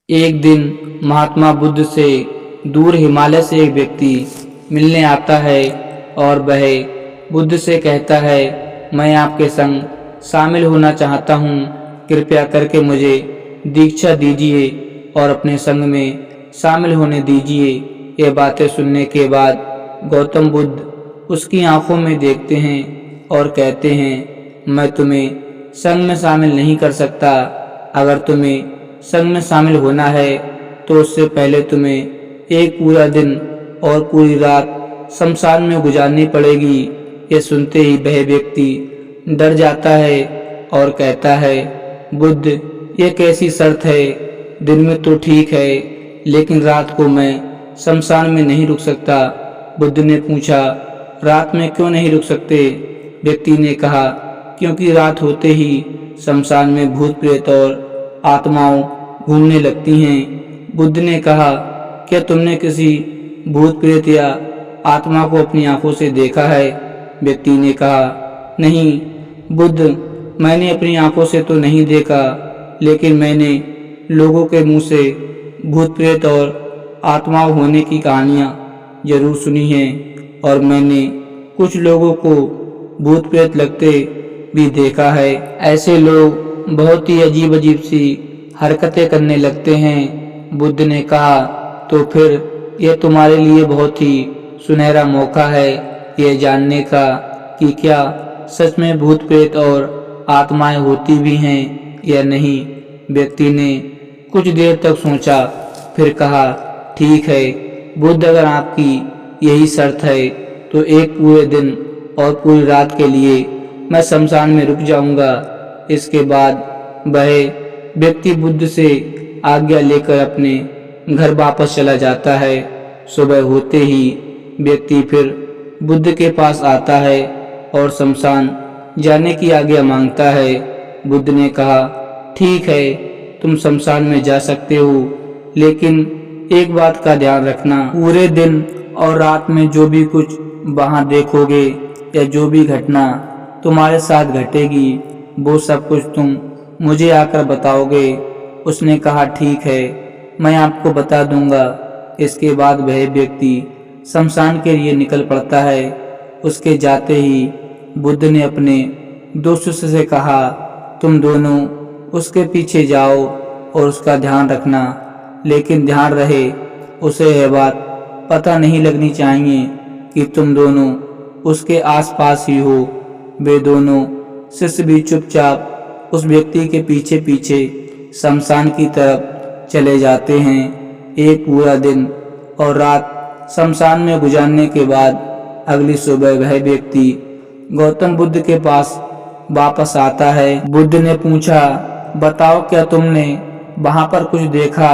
एक दिन महात्मा बुद्ध से दूर हिमालय से एक व्यक्ति मिलने आता है और वह बुद्ध से कहता है, मैं आपके संग शामिल होना चाहता हूँ, कृपया करके मुझे दीक्षा दीजिए और अपने संग में शामिल होने दीजिए। ये बातें सुनने के बाद गौतम बुद्ध उसकी आंखों में देखते हैं और कहते हैं, मैं तुम्हें संग में शामिल नहीं कर सकता। अगर तुम्हें संग में शामिल होना है तो उससे पहले तुम्हें एक पूरा दिन और पूरी रात शमशान में गुजारनी पड़ेगी। ये सुनते ही वह व्यक्ति डर जाता है और कहता है, बुद्ध, ये कैसी शर्त है? दिन में तो ठीक है, लेकिन रात को मैं शमशान में नहीं रुक सकता। बुद्ध ने पूछा, रात में क्यों नहीं रुक सकते? व्यक्ति ने कहा, क्योंकि रात होते ही शमशान में भूत प्रेत और आत्माओं घूमने लगती हैं। बुद्ध ने कहा, क्या तुमने किसी भूत प्रेत या आत्मा को अपनी आंखों से देखा है? व्यक्ति ने कहा, नहीं बुद्ध, मैंने अपनी आंखों से तो नहीं देखा, लेकिन मैंने लोगों के मुंह से भूत प्रेत और आत्माओं होने की कहानियां जरूर सुनी हैं और मैंने कुछ लोगों को भूत प्रेत लगते भी देखा है। ऐसे लोग बहुत ही अजीब अजीब सी हरकतें करने लगते हैं। बुद्ध ने कहा, तो फिर यह तुम्हारे लिए बहुत ही सुनहरा मौका है यह जानने का कि क्या सच में भूत प्रेत और आत्माएं होती भी हैं या नहीं। व्यक्ति ने कुछ देर तक सोचा, फिर कहा, ठीक है बुद्ध, अगर आपकी यही शर्त है तो एक पूरे दिन और पूरी रात के लिए मैं शमशान में रुक जाऊंगा। इसके बाद वह व्यक्ति बुद्ध से आज्ञा लेकर अपने घर वापस चला जाता है। सुबह होते ही व्यक्ति फिर बुद्ध के पास आता है और शमशान जाने की आज्ञा मांगता है। बुद्ध ने कहा, ठीक है, तुम शमशान में जा सकते हो, लेकिन एक बात का ध्यान रखना, पूरे दिन और रात में जो भी कुछ वहां देखोगे या जो भी घटना तुम्हारे साथ घटेगी वो सब कुछ तुम मुझे आकर बताओगे। उसने कहा, ठीक है, मैं आपको बता दूंगा। इसके बाद वह व्यक्ति शमशान के लिए निकल पड़ता है। उसके जाते ही बुद्ध ने अपने दोस्तों से कहा, तुम दोनों उसके पीछे जाओ और उसका ध्यान रखना, लेकिन ध्यान रहे उसे यह बात पता नहीं लगनी चाहिए कि तुम दोनों उसके आसपास ही हो। वे दोनों शिष्य भी चुपचाप उस व्यक्ति के पीछे पीछे शमशान की तरफ चले जाते हैं। एक पूरा दिन और रात शमशान में गुजारने के बाद अगली सुबह वह व्यक्ति गौतम बुद्ध के पास वापस आता है। बुद्ध ने पूछा, बताओ क्या तुमने वहां पर कुछ देखा?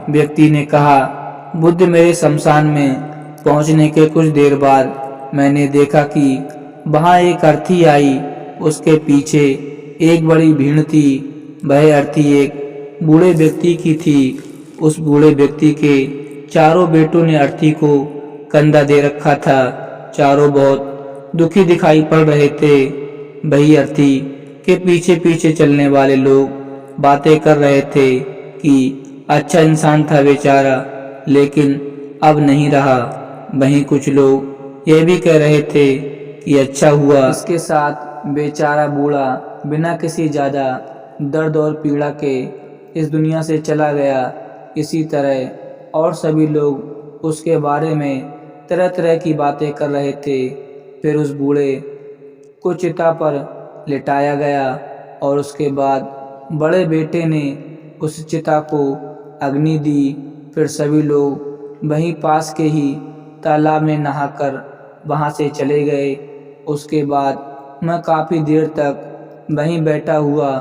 व्यक्ति ने कहा, बुद्ध, मेरे शमशान में पहुंचने के कुछ देर बाद मैंने देखा कि वहां एक अर्थी आई। उसके पीछे एक बड़ी भीड़ थी। वह अर्थी एक बूढ़े व्यक्ति की थी। उस बूढ़े व्यक्ति के चारों बेटों ने अर्थी को कंधा दे रखा था। चारों बहुत दुखी दिखाई पड़ रहे थे। वही अर्थी के पीछे पीछे चलने वाले लोग बातें कर रहे थे कि अच्छा इंसान था बेचारा, लेकिन अब नहीं रहा। वहीं कुछ लोग यह भी कह रहे थे कि अच्छा हुआ इसके साथ बेचारा बूढ़ा बिना किसी ज़्यादा दर्द और पीड़ा के इस दुनिया से चला गया। इसी तरह और सभी लोग उसके बारे में तरह तरह की बातें कर रहे थे। फिर उस बूढ़े को चिता पर लिटाया गया और उसके बाद बड़े बेटे ने उस चिता को अग्नि दी। फिर सभी लोग वहीं पास के ही तालाब में नहाकर वहां से चले गए। उसके बाद मैं काफ़ी देर तक वहीं बैठा हुआ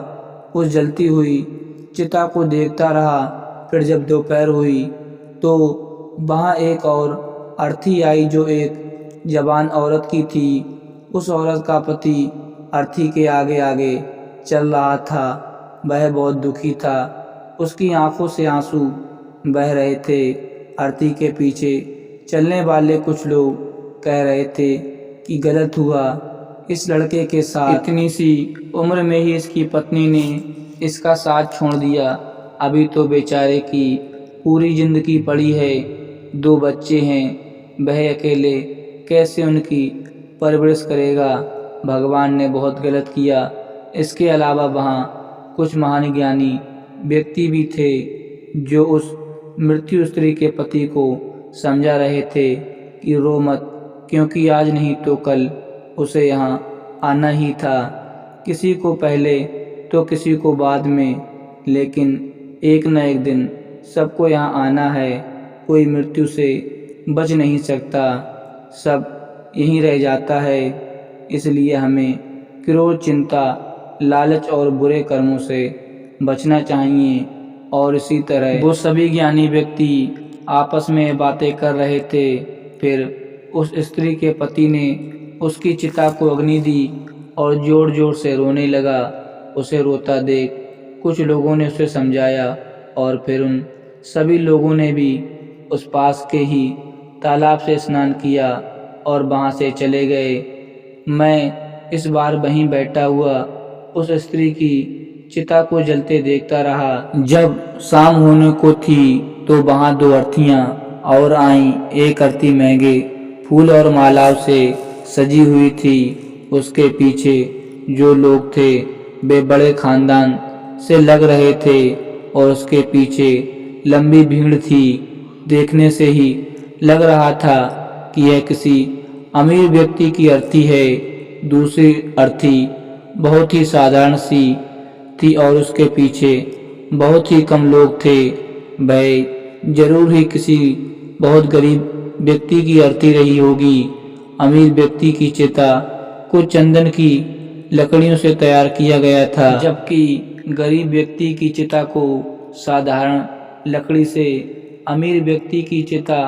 उस जलती हुई चिता को देखता रहा। फिर जब दोपहर हुई तो वहाँ एक और अर्थी आई जो एक जवान औरत की थी। उस औरत का पति अर्थी के आगे आगे चल रहा था। वह बहुत दुखी था। उसकी आंखों से आंसू बह रहे थे। अर्थी के पीछे चलने वाले कुछ लोग कह रहे थे कि गलत हुआ, इस लड़के के साथ इतनी सी उम्र में ही इसकी पत्नी ने इसका साथ छोड़ दिया। अभी तो बेचारे की पूरी जिंदगी पड़ी है, 2 बच्चे हैं, वह अकेले कैसे उनकी परवरिश करेगा। भगवान ने बहुत गलत किया। इसके अलावा वहाँ कुछ महान ज्ञानी व्यक्ति भी थे जो उस मृत्यु स्त्री के पति को समझा रहे थे कि रो मत, क्योंकि आज नहीं तो कल उसे यहाँ आना ही था। किसी को पहले तो किसी को बाद में, लेकिन एक न एक दिन सबको यहाँ आना है। कोई मृत्यु से बच नहीं सकता, सब यहीं रह जाता है। इसलिए हमें क्रोध, चिंता, लालच और बुरे कर्मों से बचना चाहिए। और इसी तरह वो सभी ज्ञानी व्यक्ति आपस में बातें कर रहे थे। फिर उस स्त्री के पति ने उसकी चिता को अग्नि दी और जोर जोर से रोने लगा। उसे रोता देख कुछ लोगों ने उसे समझाया और फिर उन सभी लोगों ने भी उस पास के ही तालाब से स्नान किया और वहाँ से चले गए। मैं इस बार वहीं बैठा हुआ उस स्त्री की चिता को जलते देखता रहा। जब शाम होने को थी तो वहाँ 2 अर्थियाँ और आईं। एक अर्थी महंगे फूल और मालाओं से सजी हुई थी। उसके पीछे जो लोग थे वे बड़े खानदान से लग रहे थे और उसके पीछे लंबी भीड़ थी। देखने से ही लग रहा था कि यह किसी अमीर व्यक्ति की अर्थी है। दूसरी अर्थी बहुत ही साधारण सी थी और उसके पीछे बहुत ही कम लोग थे। वह जरूर ही किसी बहुत गरीब व्यक्ति की अर्थी रही होगी। अमीर व्यक्ति की चिता को चंदन की लकड़ियों से तैयार किया गया था, जबकि गरीब व्यक्ति की चिता को साधारण लकड़ी से। अमीर व्यक्ति की चिता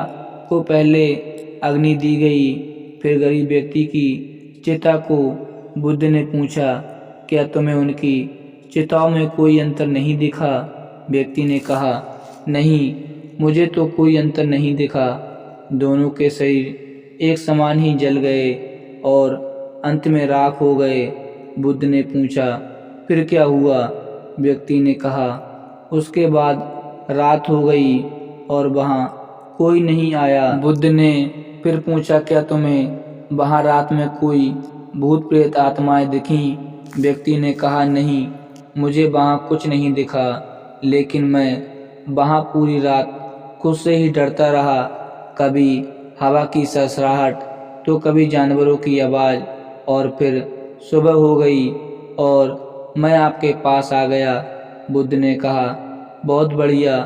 को पहले अग्नि दी गई, फिर गरीब व्यक्ति की चिता को। बुद्ध ने पूछा, क्या तुम्हें उनकी चिताओं में कोई अंतर नहीं दिखा? व्यक्ति ने कहा, नहीं, मुझे तो कोई अंतर नहीं दिखा। दोनों के शरीर एक समान ही जल गए और अंत में राख हो गए। बुद्ध ने पूछा, फिर क्या हुआ? व्यक्ति ने कहा, उसके बाद रात हो गई और वहाँ कोई नहीं आया। बुद्ध ने फिर पूछा, क्या तुम्हें वहाँ रात में कोई भूत प्रेत आत्माएं दिखीं? व्यक्ति ने कहा, नहीं, मुझे वहाँ कुछ नहीं दिखा, लेकिन मैं वहाँ पूरी रात खुद से ही डरता रहा। कभी हवा की सरसराहट तो कभी जानवरों की आवाज़, और फिर सुबह हो गई और मैं आपके पास आ गया। बुद्ध ने कहा, बहुत बढ़िया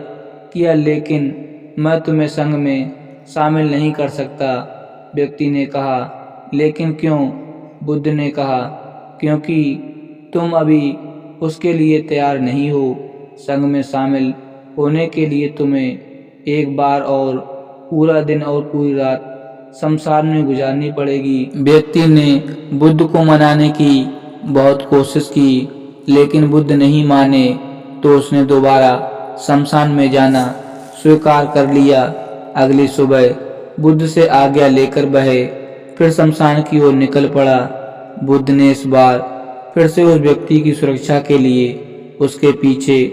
किया, लेकिन मैं तुम्हें संघ में शामिल नहीं कर सकता। व्यक्ति ने कहा, लेकिन क्यों? बुद्ध ने कहा, क्योंकि तुम अभी उसके लिए तैयार नहीं हो। संघ में शामिल होने के लिए तुम्हें एक बार और पूरा दिन और पूरी रात शमशान में गुजारनी पड़ेगी। व्यक्ति ने बुद्ध को मनाने की बहुत कोशिश की, लेकिन बुद्ध नहीं माने तो उसने दोबारा शमशान में जाना स्वीकार कर लिया। अगली सुबह बुद्ध से आज्ञा लेकर वह फिर शमशान की ओर निकल पड़ा। बुद्ध ने इस बार फिर से उस व्यक्ति की सुरक्षा के लिए उसके पीछे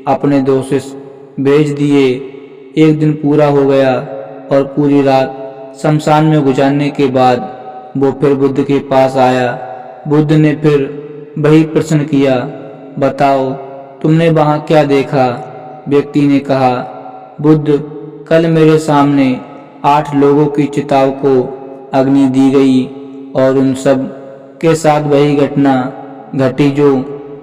अपने 2 शिष्य भेज दिए। एक दिन पूरा हो गया और पूरी रात शमशान में गुजारने के बाद वो फिर बुद्ध के पास आया। बुद्ध ने फिर वही प्रश्न किया, बताओ तुमने वहाँ क्या देखा? व्यक्ति ने कहा, बुद्ध, कल मेरे सामने 8 लोगों की चिताओं को अग्नि दी गई और उन सब के साथ वही घटना घटी जो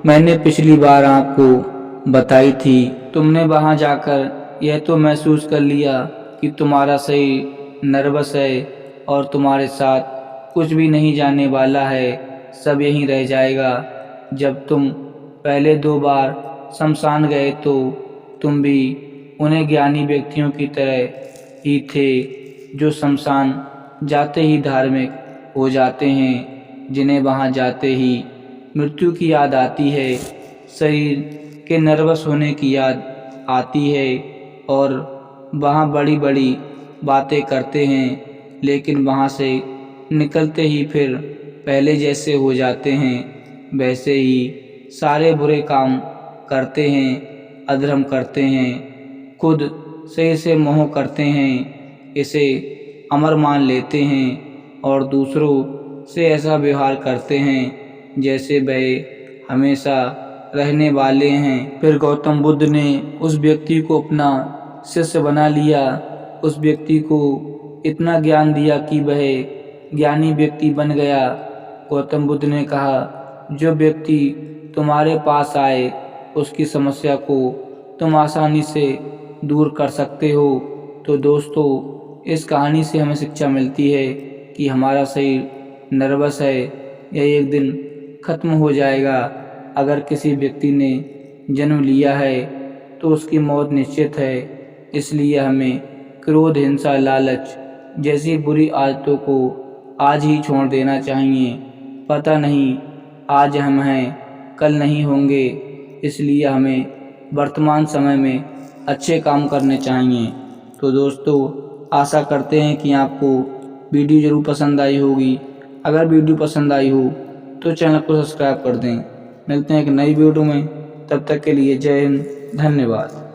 मैंने पिछली बार आपको बताई थी। तुमने वहाँ जाकर यह तो महसूस कर लिया कि तुम्हारा शरीर नर्वस है और तुम्हारे साथ कुछ भी नहीं जाने वाला है, सब यहीं रह जाएगा। जब तुम पहले 2 बार शमशान गए तो तुम भी उन्हें ज्ञानी व्यक्तियों की तरह ही थे जो शमशान जाते ही धार्मिक हो जाते हैं, जिन्हें वहाँ जाते ही मृत्यु की याद आती है, शरीर के नर्वस होने की याद आती है और वहाँ बड़ी बड़ी बातें करते हैं, लेकिन वहाँ से निकलते ही फिर पहले जैसे हो जाते हैं। वैसे ही सारे बुरे काम करते हैं। अधर्म करते हैं, खुद से मोह करते हैं, इसे अमर मान लेते हैं और दूसरों से ऐसा व्यवहार करते हैं जैसे वह हमेशा रहने वाले हैं। फिर गौतम बुद्ध ने उस व्यक्ति को अपना शिष्य बना लिया, उस व्यक्ति को इतना ज्ञान दिया कि वह ज्ञानी व्यक्ति बन गया। गौतम बुद्ध ने कहा, जो व्यक्ति तुम्हारे पास आए उसकी समस्या को तुम आसानी से दूर कर सकते हो। तो दोस्तों, इस कहानी से हमें शिक्षा मिलती है कि हमारा शरीर नर्वस है, यह एक दिन खत्म हो जाएगा। अगर किसी व्यक्ति ने जन्म लिया है तो उसकी मौत निश्चित है। इसलिए हमें क्रोध, हिंसा, लालच जैसी बुरी आदतों को आज ही छोड़ देना चाहिए। पता नहीं आज हम हैं, कल नहीं होंगे। इसलिए हमें वर्तमान समय में अच्छे काम करने चाहिए। तो दोस्तों, आशा करते हैं कि आपको वीडियो ज़रूर पसंद आई होगी। अगर वीडियो पसंद आई हो तो चैनल को सब्सक्राइब कर दें। मिलते हैं एक नई वीडियो में, तब तक के लिए जय हिंद, धन्यवाद।